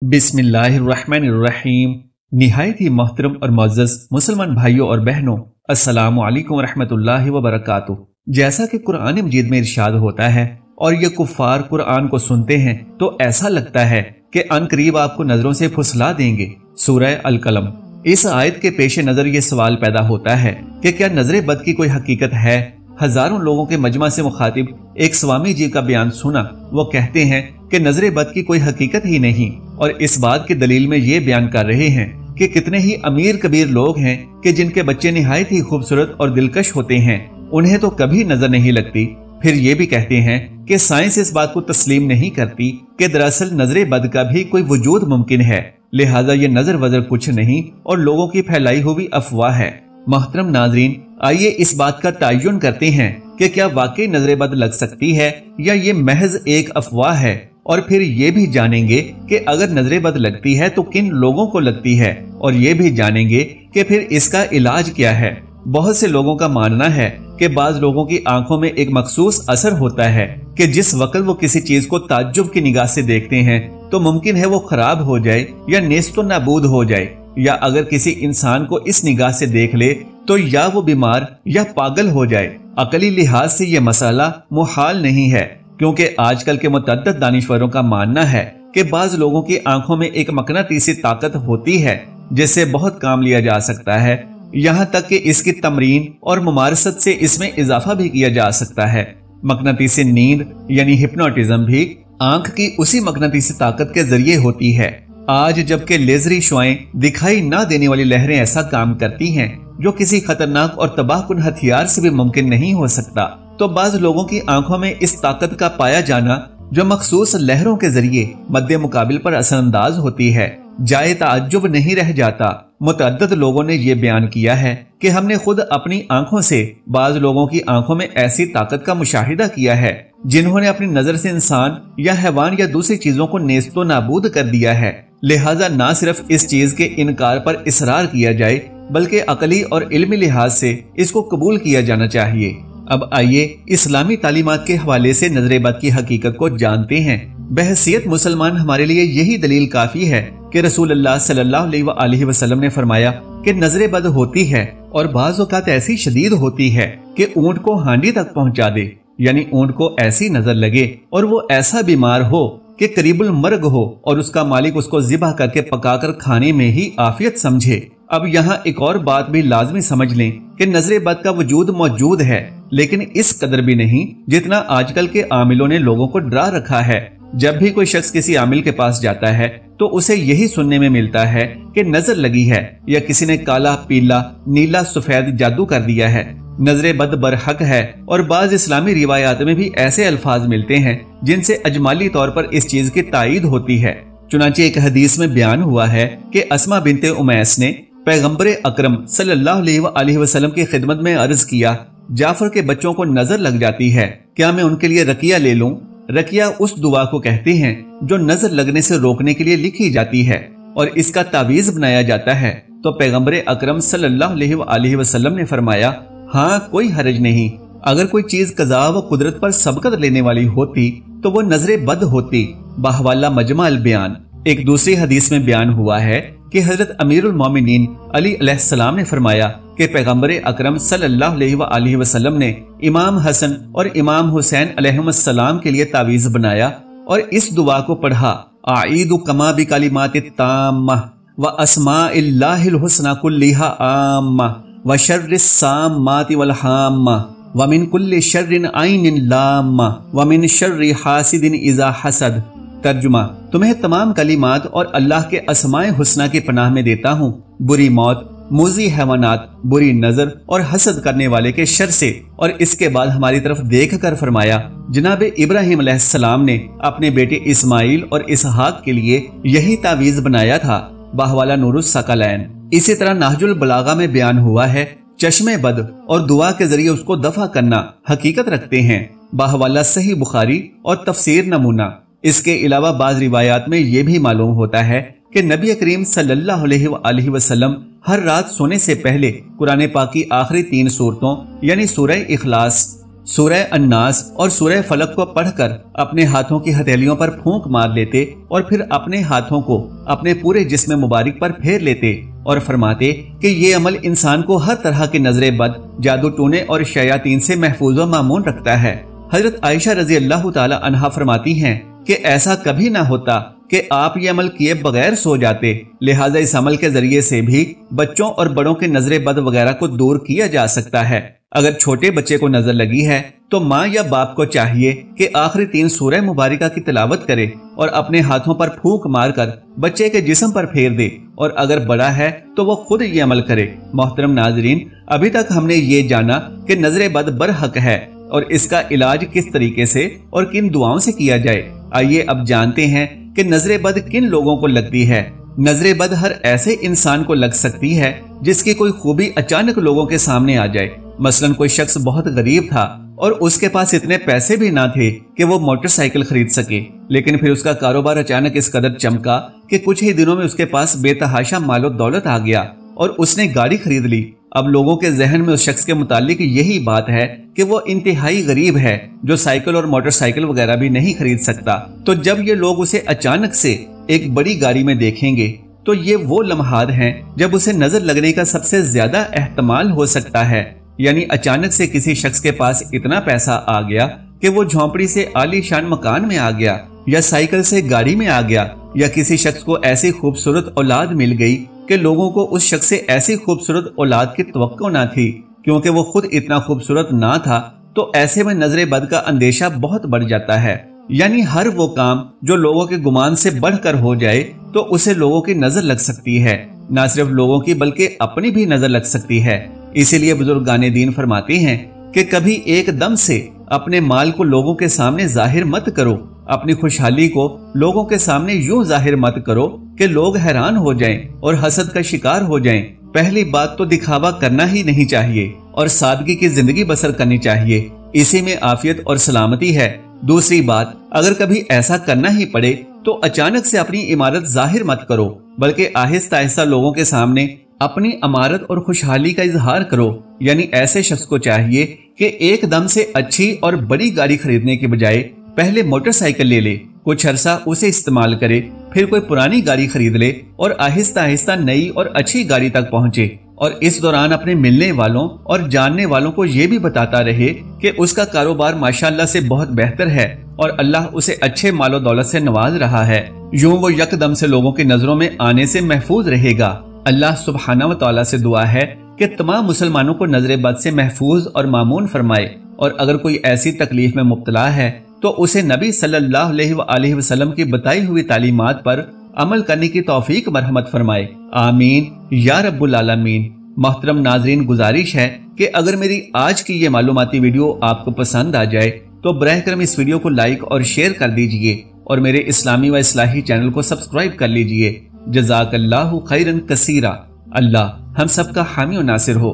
बिस्मिल्लाह अर्रहमान अर्रहीम। निहायत ही मोहतरम और मुअज़्ज़ज़ मुसलमान भाइयों और बहनों, अस्सलामु अलैकुम वरहमतुल्लाहि वबरकातुह। जैसा कि कुरान मजीद में इरशाद होता है और ये कुफ्फार कुरान को सुनते हैं तो ऐसा लगता है कि अनकरीब आपको नजरों से फुसला देंगे। सूरह अल कलम। इस आयत के पेश नजर ये सवाल पैदा होता है कि क्या नजर बद की कोई हकीकत है। हजारों लोगों के मजमा से मुखातिब एक स्वामी जी का बयान सुना। वो कहते हैं कि नजर बद की कोई हकीकत ही नहीं, और इस बात की दलील में ये बयान कर रहे हैं कि कितने ही अमीर कबीर लोग हैं कि जिनके बच्चे निहायत ही खूबसूरत और दिलकश होते हैं, उन्हें तो कभी नजर नहीं लगती। फिर ये भी कहते हैं कि साइंस इस बात को तस्लीम नहीं करती कि दरअसल नजर बद का भी कोई वजूद मुमकिन है, लिहाजा ये नजर वजर कुछ नहीं और लोगों की फैलाई हुई अफवाह है। मोहतरम नाजरीन, आइए इस बात का तयन करते हैं कि क्या वाकई नजर बद लग सकती है या ये महज एक अफवाह है, और फिर ये भी जानेंगे कि अगर नजर बद लगती है तो किन लोगों को लगती है, और ये भी जानेंगे कि फिर इसका इलाज क्या है। बहुत से लोगों का मानना है कि बाज लोगों की आंखों में एक मखसूस असर होता है कि जिस वक्त वो किसी चीज को ताज्जुब की निगाह से देखते हैं तो मुमकिन है वो खराब हो जाए या नेस्तो नाबूद हो जाए, या अगर किसी इंसान को इस निगाह से देख ले तो या वो बीमार या पागल हो जाए। अकली लिहाज से ये मसला मुहाल नहीं है, क्योंकि आजकल के मुतअद्दिद दानिश्वरों का मानना है कि बाज लोगों की आंखों में एक मकनातीसी ताकत होती है जिससे बहुत काम लिया जा सकता है, यहाँ तक कि इसकी तमरीन और मुमारसत से इसमें इजाफा भी किया जा सकता है। मकनातीसी नींद यानी हिप्नोटिज्म भी आंख की उसी मकनातीसी ताकत के जरिए होती है। आज जबकि लेजरी शुआएं दिखाई ना देने वाली लहरें ऐसा काम करती हैं जो किसी खतरनाक और तबाहकुन हथियार से भी मुमकिन नहीं हो सकता, तो बाज लोगों की आंखों में इस ताकत का पाया जाना जो मखसूस लहरों के जरिए मद्दे मुकाबिल पर असरअंदाज होती है, जाए ताज्जुब नहीं रह जाता। मुतअद्दिद लोगों ने ये बयान किया है कि हमने खुद अपनी आंखों से बाज लोगों की आंखों में ऐसी ताकत का मुशाहिदा किया है जिन्होंने अपनी नजर से इंसान या हैवान या दूसरी चीजों को नेस्तो नाबूद कर दिया है। लिहाजा ना सिर्फ इस चीज के इनकार पर इसरार किया जाए बल्कि अकली और इल्मी लिहाज से इसको कबूल किया जाना चाहिए। अब आइए इस्लामी तालीमात के हवाले से नजर बद की हकीकत को जानते हैं। बहसीयत मुसलमान हमारे लिए यही दलील काफी है कि रसूलुल्लाह सल्लल्लाहु अलैहि वसल्लम ने फरमाया कि नजर बद होती है और बाज़ औक़ात ऐसी शदीद होती है कि ऊंट को हांडी तक पहुंचा दे, यानी ऊंट को ऐसी नजर लगे और वो ऐसा बीमार हो कि करीबुल मर्ग हो और उसका मालिक उसको ज़िबह करके पकाकर खाने में ही आफियत समझे। अब यहाँ एक और बात भी लाजमी समझ लें कि नजर बद का वजूद मौजूद है, लेकिन इस कदर भी नहीं जितना आजकल के आमिलों ने लोगों को डरा रखा है। जब भी कोई शख्स किसी आमिल के पास जाता है तो उसे यही सुनने में मिलता है कि नजर लगी है या किसी ने काला पीला नीला सफेद जादू कर दिया है। नजर बद बरहक है, और बाज इस्लामी रिवायात में भी ऐसे अल्फाज मिलते हैं जिनसे अजमाली तौर पर इस चीज की तायीद होती है। चुनांचे एक हदीस में बयान हुआ है कि अस्मा बिनते उमैस ने पैगंबर अकरम सल्लल्लाहु अलैहि वसल्लम की खिदमत में अर्ज किया, जाफर के बच्चों को नजर लग जाती है, क्या मैं उनके लिए रकिया ले लूं? रकिया उस दुआ को कहते हैं जो नजर लगने से रोकने के लिए लिखी जाती है और इसका तावीज बनाया जाता है। तो पैगंबर अकरम सल्लल्लाहु अलैहि वसल्लम ने फरमाया, हाँ कोई हरज नहीं, अगर कोई चीज कज़ा व कुदरत पर सबकत लेने वाली होती तो वो नजर बद होती। बाहवाला मजमा अल बयान। एक दूसरी हदीस में बयान हुआ है कि हजरत अमीरुल मोमिनीन अली अलैहिस्सलाम ने फरमाया कि पैगंबर अकरम सल्लल्लाहु अलैहि वसल्लम ने इमाम हसन और इमाम हुसैन अलैहिस्सलाम के लिए तावीज बनाया और इस दुआ को पढ़ा, आईदु कमा बि कलिमातित ताम्मा व अस्माइल्लाहिल हुस्ना कुल्लिहा आम्मा व शर्रिस साम्माति वल हाम्मा व मिन कुल्लि शर्रिन आइनिन लाम्मा व मिन शर्रि हासिदिन इज़ा हसद। तर्जुमा, तुम्हें तमाम कलिमात और अल्लाह के अस्माए हुस्ना की पनाह में देता हूँ बुरी मौत, मूजी हैवानात, बुरी नजर और हसद करने वाले के शर से। और इसके बाद हमारी तरफ देख कर फरमाया, जनाब इब्राहिम अलैहिस्सलाम ने अपने बेटे इस्माइल और इसहाक के लिए यही तावीज बनाया था। बाहवाला नूरुस सकलैन। इसी तरह नाहजुल बलागा में बयान हुआ है, चश्मे बद और दुआ के जरिए उसको दफा करना हकीकत रखते हैं। बाहवाला सही बुखारी और तफसीर नमूना। इसके अलावा बाज रिवायात में ये भी मालूम होता है कि नबी करीम सल्लल्लाहु अलैहि वसल्लम हर रात सोने से पहले कुरान पाक की आखिरी 3 सूरतों यानी सूरह इखलास, سورہ الناس اور سورہ فلق کو پڑھ کر اپنے ہاتھوں کی ہتھیلیوں پر پھونک مار لیتے اور پھر اپنے ہاتھوں کو اپنے پورے جسم مبارک پر پھیر لیتے اور فرماتے کہ یہ عمل انسان کو ہر طرح کے نظر بد، جادو ٹونے اور شیاطین سے محفوظ و مامون رکھتا ہے۔ حضرت عائشہ رضی اللہ تعالی عنہا فرماتی ہیں کہ ایسا کبھی نہ ہوتا کہ آپ یہ عمل کیے بغیر سو جاتے، لہٰذا اس عمل کے ذریعے سے بھی بچوں اور بڑوں کے نظر بد وغیرہ کو دور کیا جا سکتا ہے۔ اگر چھوٹے بچے کو نظر لگی ہے تو ماں یا باپ کو چاہیے کہ آخری 3 سورہ مبارکہ کی تلاوت کرے اور اپنے ہاتھوں پر پھونک مار کر بچے کے جسم پر پھیر دے، اور اگر بڑا ہے تو وہ خود یہ عمل کرے۔ محترم ناظرین، ابھی تک ہم نے یہ جانا کہ نظر بد برحق ہے اور اس کا علاج کس طریقے سے اور کن دعاؤں سے کیا جائے۔ آئیے اب جانتے ہیں کہ نظر بد کن لوگوں کو لگتی ہے۔ نظر بد ہر ایسے انسان کو لگ سکتی ہے جس کی کوئی خوبی اچانک لوگوں کے سامنے آ جائے۔ مثلا کوئی شخص بہت غریب تھا اور اس کے پاس اتنے پیسے بھی نہ تھے کہ وہ موٹر سائیکل خرید سکے، لیکن پھر اس کا کاروبار اچانک اس قدر چمکا کہ کچھ ہی دنوں میں اس کے پاس بے تحاشا مال و دولت آ گیا اور اس نے گاڑی خرید لی۔ اب لوگوں کے ذہن میں اس شخص کے متعلق یہی بات ہے کہ وہ انتہائی غریب ہے جو سائیکل اور موٹر سائیکل وغیرہ بھی نہیں خرید سکتا۔ تو جب یہ لوگ اسے اچانک سے ایک بڑی گاڑی میں دیکھیں گے تو یہ وہ لمحات ہیں جب اسے نظر لگنے کا سب سے زیادہ احتمال ہو سکتا ہے۔ یعنی اچانک سے کسی شخص کے پاس اتنا پیسہ آ گیا کہ وہ جھونپڑی سے عالی شان مکان میں آ گیا، یا سائیکل سے گاڑی میں آ گیا، یا کسی شخص کو ایسی خوبصورت اولاد مل گئی کہ لوگوں کو اس شخص سے ایسی خوبصورت اولاد کی توقع نہ تھی کیونکہ وہ خود اتنا خوبصورت نہ تھا، تو ایسے میں نظر بد کا اندیشہ بہت بڑھ جاتا ہے۔ یعنی ہر وہ کام جو لوگوں کے گمان سے بڑھ کر ہو جائے تو اسے لوگوں کی نظر لگ سکتی ہے، نہ صرف لوگوں کی بلکہ اپنی بھی نظر لگ سکتی ہے۔ اسی لیے بزرگان دین فرماتے ہیں کہ کبھی ایک دم سے اپنے مال کو لوگوں کے سامنے ظاہر مت کرو، اپنی خوشحالی کو لوگوں کے سامنے یوں ظاہر مت کرو کہ لوگ حیران ہو جائیں اور حسد کا شکار ہو جائیں۔ پہلی بات تو دکھاوا کرنا ہی نہیں چاہیے اور سادگی کی زندگی بسر کرنی چاہیے، اسی میں عافیت اور سلامتی ہے۔ دوسری بات، اگر کبھی ایسا کرنا ہی پڑے تو اچانک سے اپنی عمارت ظاہر مت کرو، بلکہ آہستہ آہستہ لوگوں کے سامنے اپنی عمارت اور خوشحالی کا اظہار کرو۔ یعنی ایسے شخص کو چاہیے کہ ایک دم سے اچھی اور بڑی گاڑی خریدنے کے بجائے پہلے موٹر سائیکل لے لے، کچھ عرصہ اسے استعمال کرے، پھر کوئی پرانی گاڑی خرید لے اور آہستہ آہستہ نئی اور اچھی گاڑی تک پہنچے، اور اس دوران اپنے ملنے والوں اور جاننے والوں کو یہ بھی بتاتا رہے کہ اس کا کاروبار ماشاءاللہ سے بہت بہتر ہے اور اللہ اسے اچھے مال و دولت سے نواز رہا ہے۔ یوں وہ یکدم سے لوگوں کی نظروں میں آنے سے محفوظ رہے گا۔ اللہ سبحانہ و تعالیٰ سے دعا ہے کہ تمام مسلمانوں کو نظر بد سے محفوظ اور مامون فرمائے، اور اگر کوئی ایسی تکلیف میں مبتلا ہے تو اسے نبی صلی اللہ علیہ وآلہ وسلم کی بتائی ہوئی تعلیمات پر عمل کرنے کی توفیق مرحمت فرمائے، آمین یا رب العالمین۔ محترم ناظرین، گزارش ہے کہ اگر میری آج کی یہ معلوماتی ویڈیو آپ کو پسند آ جائے تو براہ کرم اس ویڈیو کو لائک اور شیئر کر دیجئے اور میرے اسلامی و اصلاحی چینل کو سبسکرائب کر لیجئے۔ جزاک اللہ خیرن کثیرا۔ اللہ ہم سب کا حامی و ناصر ہو۔